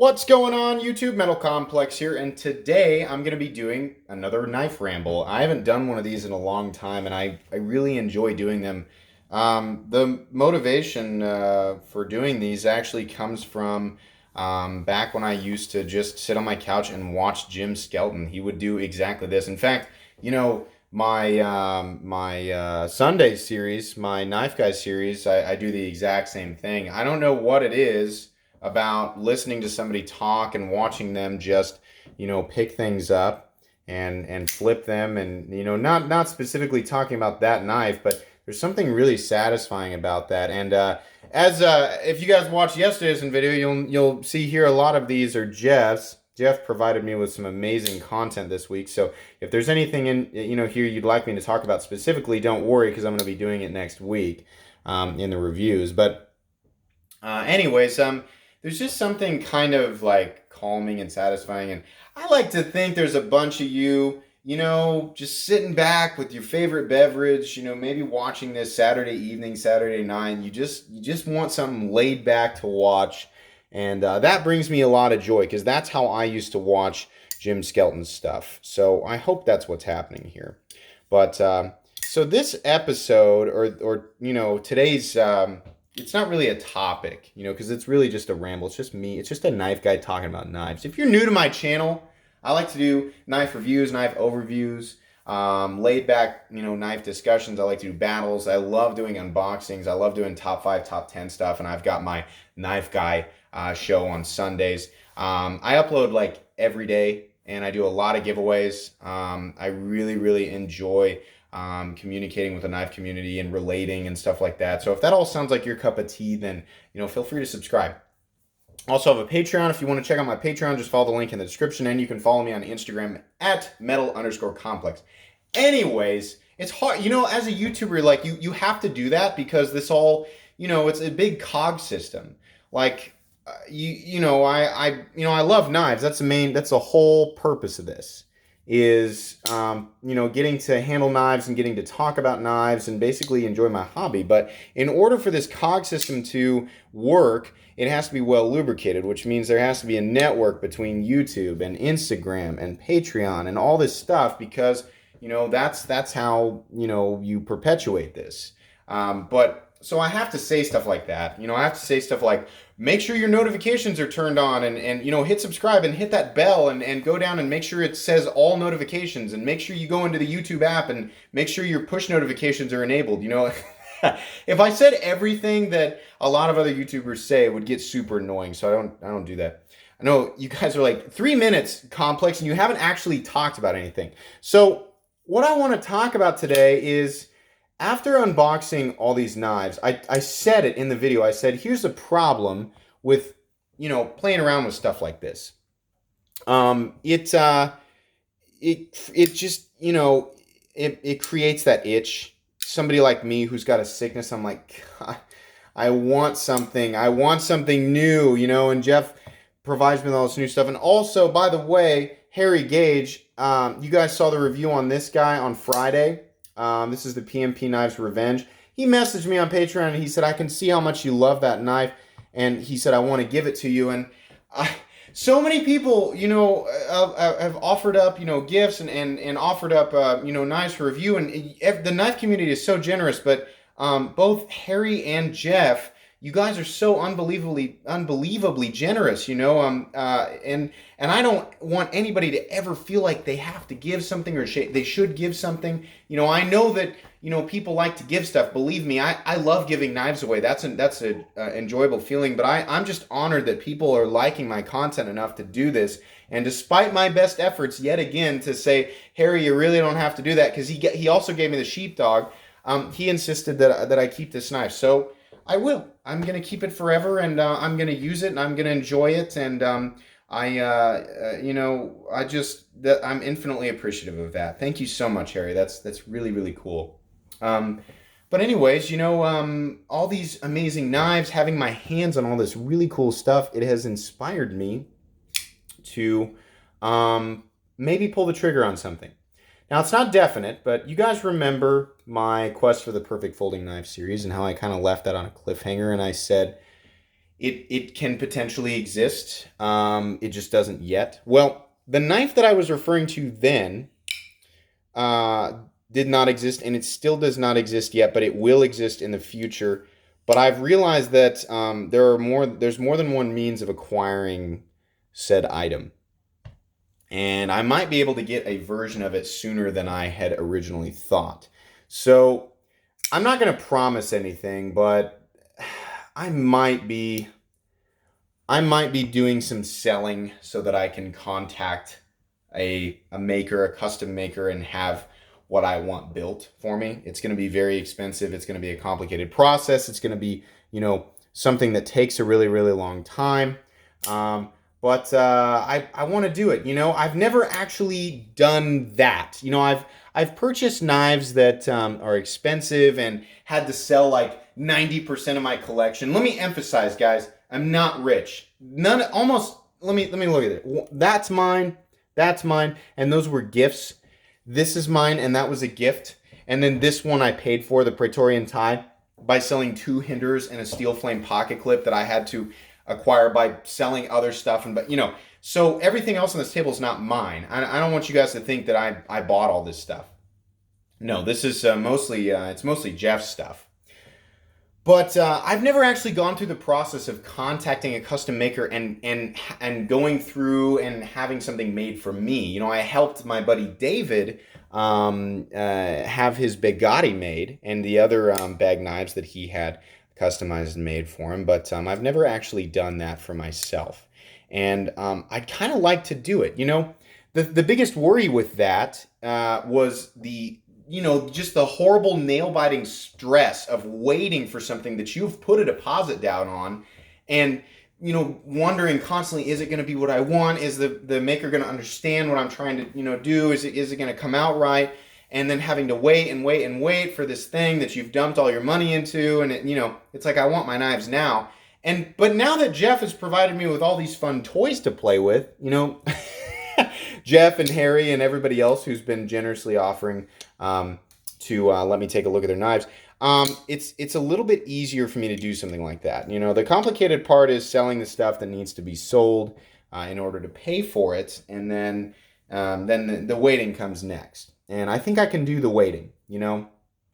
What's going on, YouTube? Metal Complex here, and today I'm going to be doing another knife ramble. I haven't done one of these in a long time, and I really enjoy doing them. The motivation for doing these actually comes from back when I used to just sit on my couch and watch Jim Skelton. He would do exactly this. In fact, my Sunday series, my Knife Guy series, I do the exact same thing. I don't know what it is about listening to somebody talk and watching them just, pick things up and flip them, and not specifically talking about that knife, but there's something really satisfying about that. And as if you guys watched yesterday's video, you'll see here a lot of these are Jeff's. Jeff provided me with some amazing content this week. So if there's anything in here you'd like me to talk about specifically, don't worry, because I'm going to be doing it next week in the reviews. But anyways, there's just something kind of like calming and satisfying. And I like to think there's a bunch of you, just sitting back with your favorite beverage, maybe watching this Saturday evening, Saturday night. And you just want something laid back to watch. And that brings me a lot of joy, because that's how I used to watch Jim Skelton's stuff. So I hope that's what's happening here. But so this episode, or today's it's not really a topic, because it's really just a ramble. It's just me. It's just a knife guy talking about knives. If you're new to my channel, I like to do knife reviews, knife overviews, laid back, knife discussions. I like to do battles. I love doing unboxings. I love doing top 5, top 10 stuff. And I've got my knife guy show on Sundays. I upload like every day, and I do a lot of giveaways. I really, really enjoy communicating with the knife community and relating and stuff like that. So if that all sounds like your cup of tea, then feel free to subscribe. Also have a Patreon. If you want to check out my Patreon, just follow the link in the description, and you can follow me on Instagram at metal_complex. Anyways, it's hard, as a YouTuber, like you have to do that, because this all, it's a big cog system. Like I love knives. That's the whole purpose of this, is getting to handle knives and getting to talk about knives and basically enjoy my hobby. But in order for this cog system to work, it has to be well lubricated, which means there has to be a network between YouTube and Instagram and Patreon and all this stuff, because that's how you perpetuate this. But so I have to say stuff like that. I have to say stuff like, make sure your notifications are turned on, and hit subscribe and hit that bell, and go down and make sure it says all notifications, and make sure you go into the YouTube app and make sure your push notifications are enabled. If I said everything that a lot of other YouTubers say, it would get super annoying. So I don't do that. I know you guys are like 3 minutes complex, and you haven't actually talked about anything. So what I want to talk about today is, after unboxing all these knives, I said it in the video. I said, here's a problem with, playing around with stuff like this. It just, it creates that itch. Somebody like me who's got a sickness, I'm like, God, I want something new, and Jeff provides me with all this new stuff. And also, by the way, Harry Gage, you guys saw the review on this guy on Friday. This is the PMP Knives Revenge. He messaged me on Patreon, and he said, I can see how much you love that knife. And he said, I want to give it to you. And so many people, have offered up, gifts and offered up, knives for review. And the knife community is so generous. But both Harry and Jeff, you guys are so unbelievably generous, and I don't want anybody to ever feel like they have to give something, or they should give something. I know that, people like to give stuff. Believe me, I love giving knives away. That's a enjoyable feeling. But I'm just honored that people are liking my content enough to do this. And despite my best efforts, yet again, to say, Harry, you really don't have to do that, because he also gave me the sheepdog. He insisted that I keep this knife. So I will. I'm going to keep it forever, and I'm going to use it, and I'm going to enjoy it. And I'm infinitely appreciative of that. Thank you so much, Harry. That's really, really cool. But anyways, all these amazing knives, having my hands on all this really cool stuff, it has inspired me to maybe pull the trigger on something. Now, it's not definite, but you guys remember my Quest for the Perfect Folding Knife series and how I kind of left that on a cliffhanger, and I said, it can potentially exist. It just doesn't yet. Well, the knife that I was referring to then uh, did not exist, and it still does not exist yet, but it will exist in the future. But I've realized that there's more than one means of acquiring said item, and I might be able to get a version of it sooner than I had originally thought. So I'm not going to promise anything, but I might be I might be doing some selling so that I can contact a maker, a custom maker, and have what I want built for me. It's going to be very expensive. It's going to be a complicated process. It's going to be, something that takes a really, really long time. Um, but I want to do it. I've never actually done that. I've purchased knives that are expensive and had to sell like 90% of my collection. Let me emphasize, guys, I'm not rich. None, almost. Let me look at it. That's mine. That's mine. And those were gifts. This is mine, and that was a gift. And then this one I paid for, the Praetorian tie, by selling 2 hinders and a steel flame pocket clip that I had to acquire by selling other stuff. So everything else on this table is not mine. I don't want you guys to think that I bought all this stuff. No, this is mostly Jeff's stuff. But I've never actually gone through the process of contacting a custom maker and going through and having something made for me. I helped my buddy David have his Bugatti made and the other bag knives that he had customized and made for him. But I've never actually done that for myself. And I'd kind of like to do it. The biggest worry with that was just the horrible nail-biting stress of waiting for something that you've put a deposit down on and, wondering constantly, is it going to be what I want? Is the maker going to understand what I'm trying to, do? Is it going to come out right? And then having to wait and wait and wait for this thing that you've dumped all your money into. And, it's like, I want my knives now. But now that Jeff has provided me with all these fun toys to play with, Jeff and Harry and everybody else who's been generously offering to let me take a look at their knives. It's a little bit easier for me to do something like that. The complicated part is selling the stuff that needs to be sold in order to pay for it, and then the waiting comes next. And I think I can do the waiting,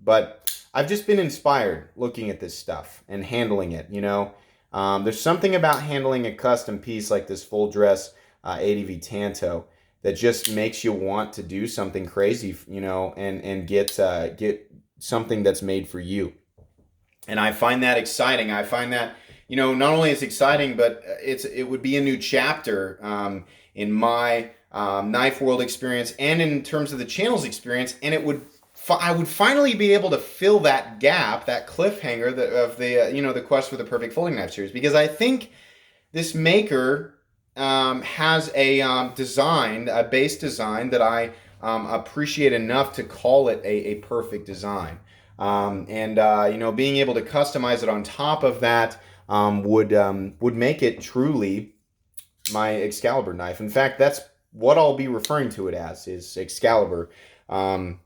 But I've just been inspired looking at this stuff and handling it, There's something about handling a custom piece like this full dress ADV Tanto that just makes you want to do something crazy, and get something that's made for you. And I find that exciting. I find that, not only it's exciting, but it would be a new chapter in my knife world experience and in terms of the channel's experience. And I would finally be able to fill that gap, that cliffhanger of the quest for the perfect folding knife series, because I think this maker has a base design that I appreciate enough to call it a perfect design. Being able to customize it on top of that would make it truly my Excalibur knife. In fact, that's what I'll be referring to it as, is Excalibur. The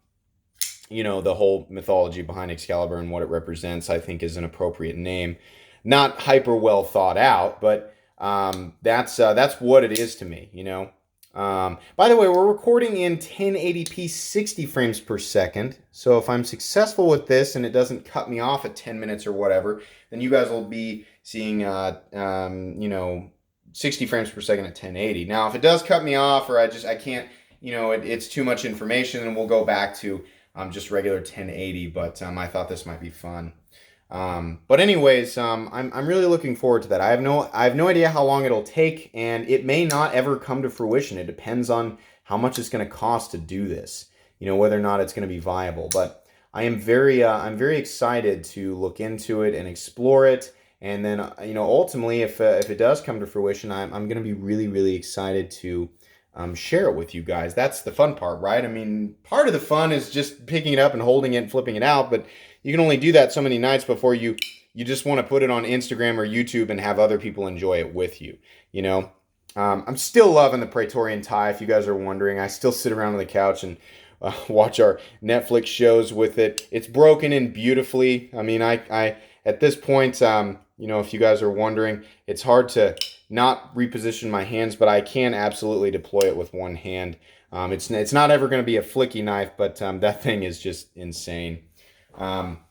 whole mythology behind Excalibur and what it represents, I think, is an appropriate name. Not hyper well thought out, but that's what it is to me, By the way, we're recording in 1080p 60 frames per second. So if I'm successful with this and it doesn't cut me off at 10 minutes or whatever, then you guys will be seeing 60 frames per second at 1080. Now, if it does cut me off, or I can't, it's too much information, and we'll go back to just regular 1080. But I thought this might be fun. But anyways, I'm really looking forward to that. I have no idea how long it'll take, and it may not ever come to fruition. It depends on how much it's going to cost to do this, whether or not it's going to be viable. But I'm very excited to look into it and explore it. And then, ultimately, if it does come to fruition, I'm going to be really, really excited to share it with you guys. That's the fun part, right? I mean, part of the fun is just picking it up and holding it and flipping it out, but you can only do that so many nights before you just want to put it on Instagram or YouTube and have other people enjoy it with you, I'm still loving the Praetorian tie, if you guys are wondering. I still sit around on the couch and watch our Netflix shows with it. It's broken in beautifully. I mean, I at this point, You know, if you guys are wondering, it's hard to not reposition my hands, but I can absolutely deploy it with one hand. It's not ever going to be a flicky knife, but that thing is just insane. Um,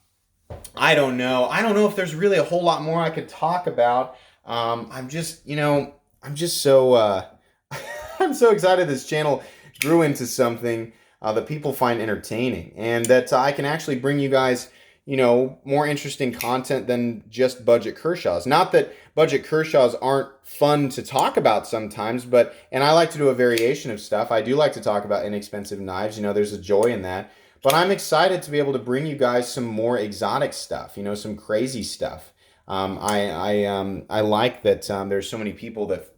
I don't know. I don't know if there's really a whole lot more I could talk about. I'm just, I'm just so I'm so excited this channel grew into something that people find entertaining, and that I can actually bring you guys, more interesting content than just budget Kershaws. Not that budget Kershaws aren't fun to talk about sometimes, and I like to do a variation of stuff. I do like to talk about inexpensive knives. There's a joy in that. But I'm excited to be able to bring you guys some more exotic stuff, some crazy stuff. I like that there's so many people that,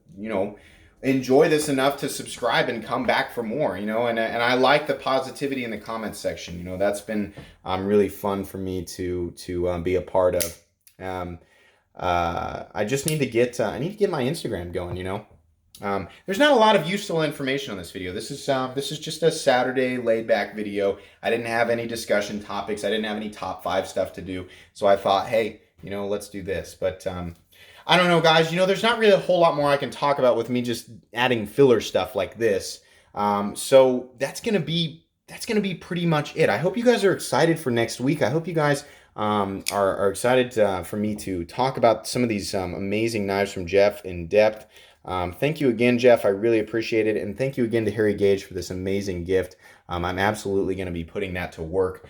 enjoy this enough to subscribe and come back for more, and I like the positivity in the comments section. That's been really fun for me to be a part of. I just need to get my Instagram going. There's not a lot of useful information on this video. This is just a Saturday laid back video. I didn't have any discussion topics. I didn't have any top 5 stuff to do. So I thought, hey, let's do this. But I don't know, guys. There's not really a whole lot more I can talk about with me just adding filler stuff like this. So that's gonna be pretty much it. I hope you guys are excited for next week. I hope you guys are excited for me to talk about some of these amazing knives from Jeff in depth. Thank you again, Jeff. I really appreciate it. And thank you again to Harry Gage for this amazing gift. I'm absolutely going to be putting that to work.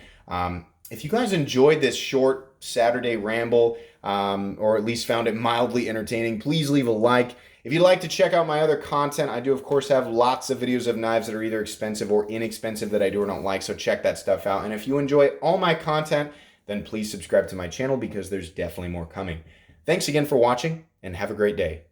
If you guys enjoyed this short Saturday ramble, or at least found it mildly entertaining, please leave a like. If you'd like to check out my other content, I do, of course, have lots of videos of knives that are either expensive or inexpensive that I do or don't like, so check that stuff out. And if you enjoy all my content, then please subscribe to my channel because there's definitely more coming. Thanks again for watching, and have a great day.